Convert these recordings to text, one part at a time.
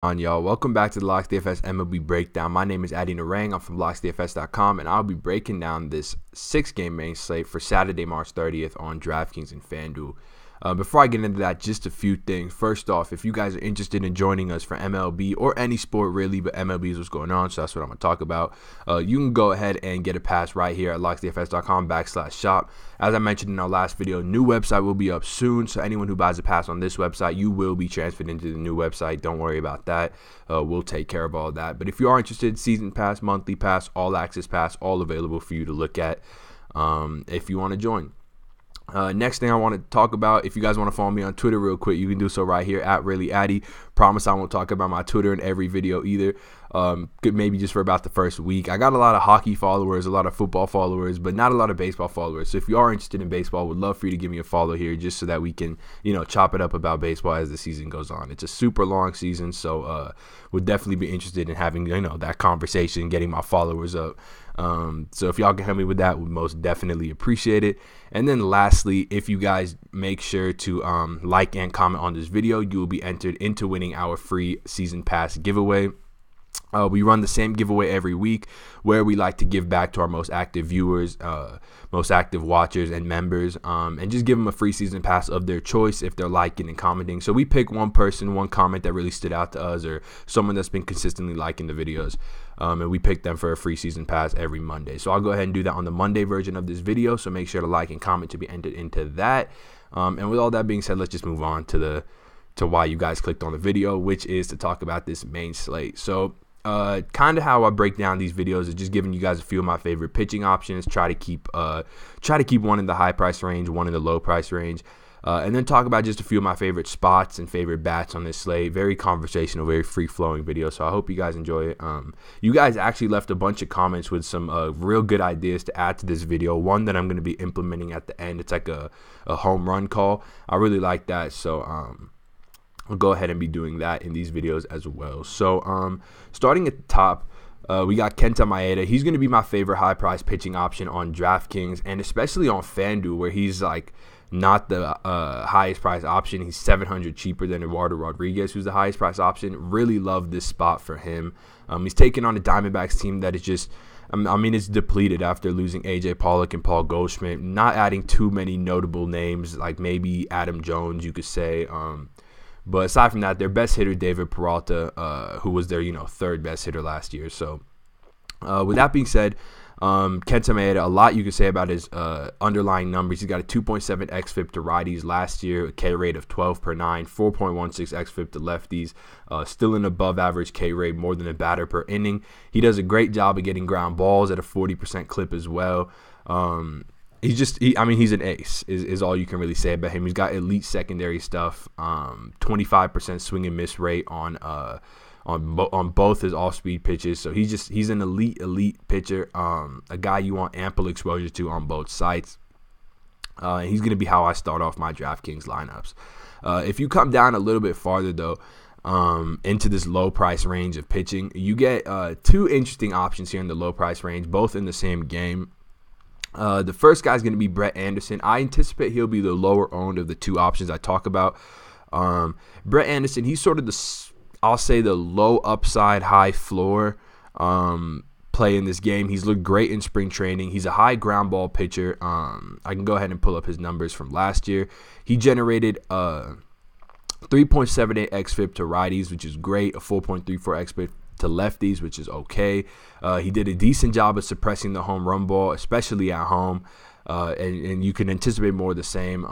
On y'all, welcome back to the Locks DFS MLB breakdown. My name is Narang. I'm from LocksDFS.com, and I'll be breaking down this 6-game main slate for Saturday, March 30th on DraftKings and FanDuel. Before I get into that, just a few things. First off, if you guys are interested in joining us for MLB or any sport really, but MLB is what's going on, so that's what I'm going to talk about, you can go ahead and get a pass right here at LocksDFS.com/shop. As I mentioned in our last video, new website will be up soon, so anyone who buys a pass on this website, you will be transferred into the new website. Don't worry about that. We'll take care of all that. But if you are interested, season pass, monthly pass, all access pass, all available for you to look at if you want to join. Next thing I want to talk about, if you guys want to follow me on Twitter real quick, you can do so right here at ReallyAddy. Promise I won't talk about my Twitter in every video either. Maybe just for about the first week. I got a lot of hockey followers, a lot of football followers, but not a lot of baseball followers. So if you are interested in baseball, would love for you to give me a follow here just so that we can, chop it up about baseball as the season goes on. It's a super long season, so would definitely be interested in having, that conversation, getting my followers up. So if y'all can help me with that, would most definitely appreciate it. And then lastly, if you guys make sure to like and comment on this video, you will be entered into winning our free season pass giveaway. We run the same giveaway every week where we like to give back to our most active viewers, most active watchers and members, and just give them a free season pass of their choice if they're liking and commenting. So we pick one person, one comment that really stood out to us, or someone that's been consistently liking the videos, and we pick them for a free season pass every Monday. So I'll go ahead and do that on the Monday version of this video, so make sure to like and comment to be entered into that. And with all that being said, let's just move on to why you guys clicked on the video, which is to talk about this main slate. So kind of how I break down these videos is just giving you guys a few of my favorite pitching options. Try to keep one in the high price range, one in the low price range, and then talk about just a few of my favorite spots and favorite bats on this slate. Very conversational, very free flowing video. So I hope you guys enjoy it. You guys actually left a bunch of comments with some real good ideas to add to this video. One that I'm going to be implementing at the end. It's like a home run call. I really like that. So I'll go ahead and be doing that in these videos as well. So starting at the top, we got Kenta Maeda. He's going to be my favorite high price pitching option on DraftKings and especially on FanDuel, where he's like not the highest price option. He's $700 cheaper than Eduardo Rodriguez, who's the highest price option. Really love this spot for him. He's taking on a Diamondbacks team that is just, it's depleted after losing A.J. Pollock and Paul Goldschmidt. Not adding too many notable names, like maybe Adam Jones, you could say. But aside from that, their best hitter, David Peralta, who was their third best hitter last year. So with that being said, Kenta Maeda, a lot you could say about his underlying numbers. He's got a 2.7 xFIP to righties last year, a K rate of 12 per 9, 4.16 xFIP to lefties, still an above average K rate, more than a batter per inning. He does a great job of getting ground balls at a 40% clip as well. He's an ace is all you can really say about him. He's got elite secondary stuff, 25% swing and miss rate on both his off-speed pitches. So he's an elite pitcher, a guy you want ample exposure to on both sides. And he's going to be how I start off my DraftKings lineups. If you come down a little bit farther though, into this low price range of pitching, you get two interesting options here in the low price range, both in the same game. The first guy is going to be Brett Anderson. I anticipate he'll be the lower owned of the two options I talk about. Brett Anderson, he's sort of the low upside, high floor play in this game. He's looked great in spring training. He's a high ground ball pitcher. I can go ahead and pull up his numbers from last year. He generated 3.78 xFIP to righties, which is great, a 4.34 xFIP to lefties, which is okay. He did a decent job of suppressing the home run ball, especially at home. And you can anticipate more of the same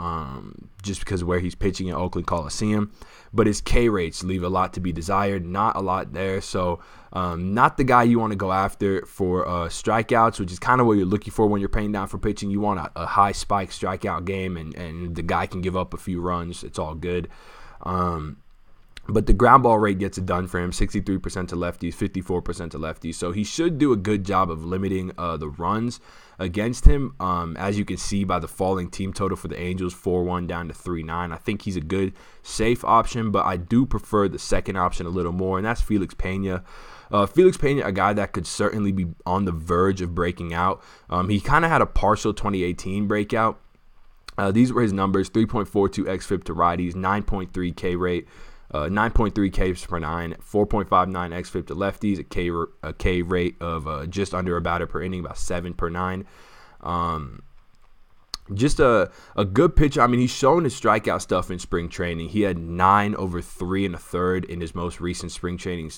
just because of where he's pitching at Oakland Coliseum. But his K rates leave a lot to be desired, not a lot there. So not the guy you want to go after for strikeouts, which is kind of what you're looking for when you're paying down for pitching. You want a high spike strikeout game, and the guy can give up a few runs. It's all good. But the ground ball rate gets it done for him, 63% to lefties, 54% to lefties. So he should do a good job of limiting the runs against him. As you can see by the falling team total for the Angels, 4-1 down to 3-9. I think he's a good, safe option, but I do prefer the second option a little more, and that's Felix Pena. Felix Pena, a guy that could certainly be on the verge of breaking out. He kind of had a partial 2018 breakout. These were his numbers: 3.42 xFIP to righties, 9.3 K rate, 9.3 Ks per 9, 4.59 xFIP to lefties, a K rate of just under a batter per inning, about 7 per 9. Just a good pitcher. I mean, he's shown his strikeout stuff in spring training. He had 9 over 3 1/3 in his most recent spring training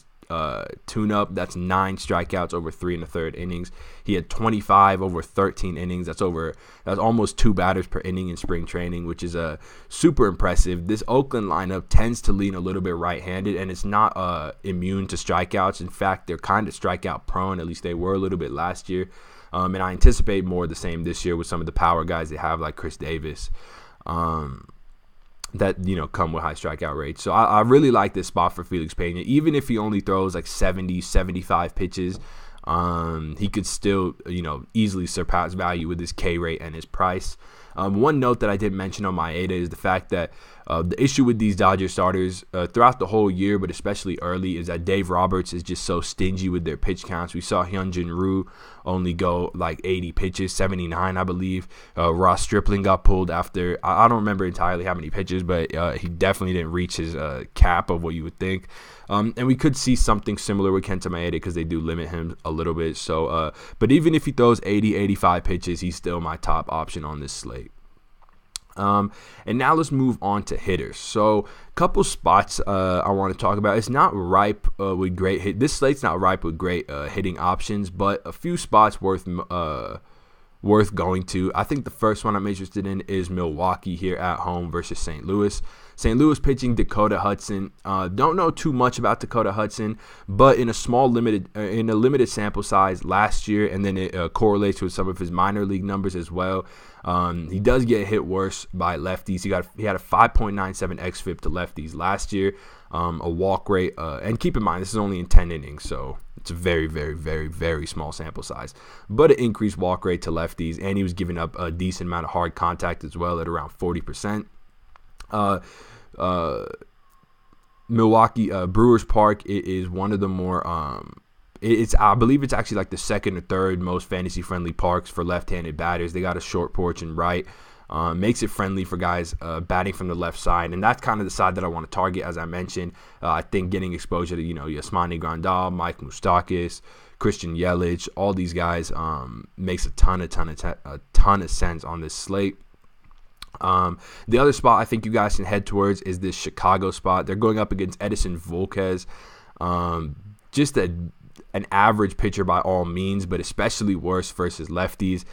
tune-up. That's 9 strikeouts over 3 1/3 innings. He had 25 over 13 innings. That's almost 2 batters per inning in spring training, which is super impressive. This Oakland lineup tends to lean a little bit right-handed, and it's not immune to strikeouts. In fact, they're kind of strikeout prone. At least they were a little bit last year. And I anticipate more of the same this year with some of the power guys they have, like Chris Davis, that, come with high strikeout rates. So I really like this spot for Felix Pena. Even if he only throws like 70, 75 pitches, he could still, easily surpass value with his K rate and his price. One note that I didn't mention on my ADA is the fact that the issue with these Dodgers starters throughout the whole year, but especially early, is that Dave Roberts is just so stingy with their pitch counts. We saw Hyunjin Ryu only go like 80 pitches, 79, I believe. Ross Stripling got pulled after, I don't remember entirely how many pitches, but he definitely didn't reach his cap of what you would think. And we could see something similar with Kenta Maeda because they do limit him a little bit. So, but even if he throws 80, 85 pitches, he's still my top option on this slate. And now let's move on to hitters. So a couple spots I want to talk about. It's not ripe with great hit. This slate's not ripe with great hitting options, but a few spots worth going to. I think the first one I'm interested in is Milwaukee here at home versus St. Louis. St. Louis pitching Dakota Hudson. Don't know too much about Dakota Hudson, but in a limited sample size last year, and then it correlates with some of his minor league numbers as well. He does get hit worse by lefties. He had a 5.97 xFIP to lefties last year, a walk rate, and keep in mind this is only in 10 innings, so it's a very, very, very, very small sample size. But an increased walk rate to lefties, and he was giving up a decent amount of hard contact as well at around 40%. Milwaukee Brewers Park is one of the more I believe it's actually like the second or third most fantasy friendly parks for left-handed batters. They got a short porch and right, makes it friendly for guys batting from the left side, and that's kind of the side that I want to target. As I mentioned, I think getting exposure to Yasmani Grandal, Mike Moustakas, Christian Yelich, all these guys makes a ton of sense on this slate. The other spot I think you guys can head towards is this Chicago spot. They're going up against Edison Volquez, just an average pitcher by all means, but especially worse versus lefties.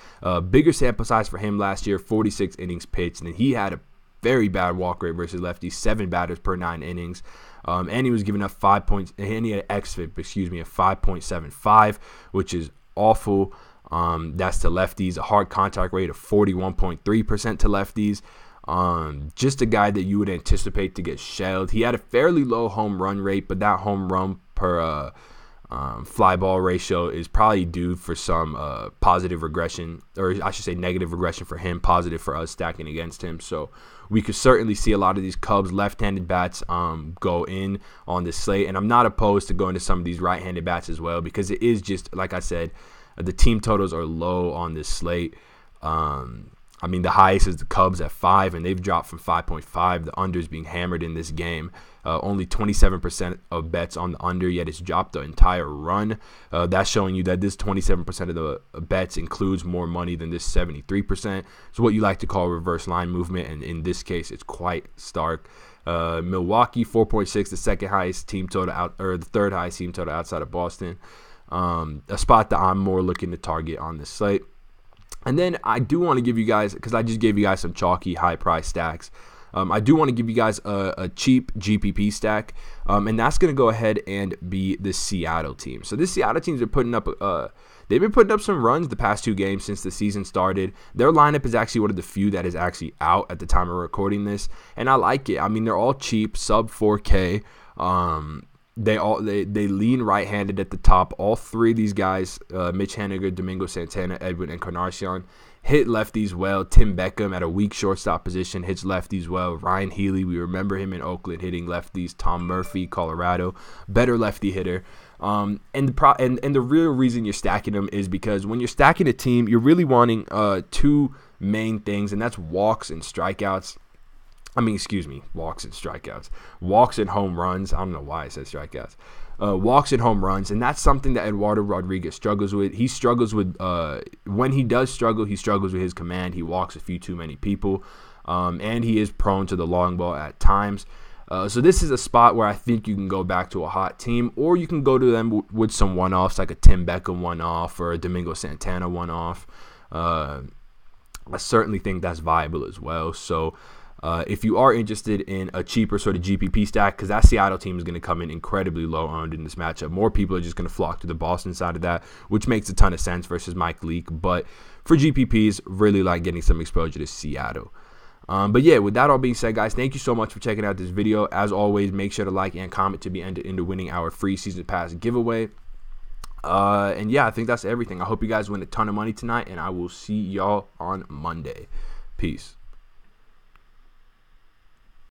Bigger sample size for him last year, 46 innings pitched, and he had a very bad walk rate versus lefties, 7 batters per 9 innings. And he was giving up 5 points, and he had an xFIP, of 5.75, which is awful. That's to lefties, a hard contact rate of 41.3% to lefties. Just a guy that you would anticipate to get shelled. He had a fairly low home run rate, but that home run per fly ball ratio is probably due for some positive regression, or I should say negative regression for him, positive for us stacking against him. So we could certainly see a lot of these Cubs left-handed bats go in on this slate, and I'm not opposed to going to some of these right-handed bats as well, because it is just, like I said, the team totals are low on this slate. I mean, the highest is the Cubs at 5, and they've dropped from 5.5. The under is being hammered in this game. Only 27% of bets on the under, yet it's dropped the entire run. That's showing you that this 27% of the bets includes more money than this 73%. It's what you like to call reverse line movement, and in this case, it's quite stark. Milwaukee, 4.6, the second highest team total the third highest team total outside of Boston. A spot that I'm more looking to target on this slate. And then I do want to give you guys, because I just gave you guys some chalky high price stacks, I do want to give you guys a cheap GPP stack, and that's going to go ahead and be the Seattle team. So this Seattle team's been putting up they've been putting up some runs the past 2 games since the season started. Their lineup is actually one of the few that is actually out at the time of recording this, and I like it. I mean, they're all cheap, sub 4K. They lean right-handed at the top. All 3 of these guys, Mitch Haniger, Domingo Santana, Edwin Encarnacion, hit lefties well. Tim Beckham at a weak shortstop position hits lefties well. Ryan Healy, we remember him in Oakland hitting lefties. Tom Murphy, Colorado, better lefty hitter. And the real reason you're stacking them is because when you're stacking a team, you're really wanting 2 main things, and that's walks and strikeouts. Walks and strikeouts. Walks and home runs. I don't know why I said strikeouts. Walks and home runs, and that's something that Eduardo Rodriguez struggles with. He struggles with, when he does struggle, he struggles with his command. He walks a few too many people, and he is prone to the long ball at times. So this is a spot where I think you can go back to a hot team, or you can go to them with some one-offs, like a Tim Beckham one-off or a Domingo Santana one-off. I certainly think that's viable as well. So if you are interested in a cheaper sort of GPP stack, because that Seattle team is going to come in incredibly low owned in this matchup, more people are just going to flock to the Boston side of that, which makes a ton of sense versus Mike Leake. But for GPPs, really like getting some exposure to Seattle. But yeah, with that all being said, guys, thank you so much for checking out this video. As always, make sure to like and comment to be entered into winning our free season pass giveaway. And yeah, I think that's everything. I hope you guys win a ton of money tonight, and I will see y'all on Monday. Peace.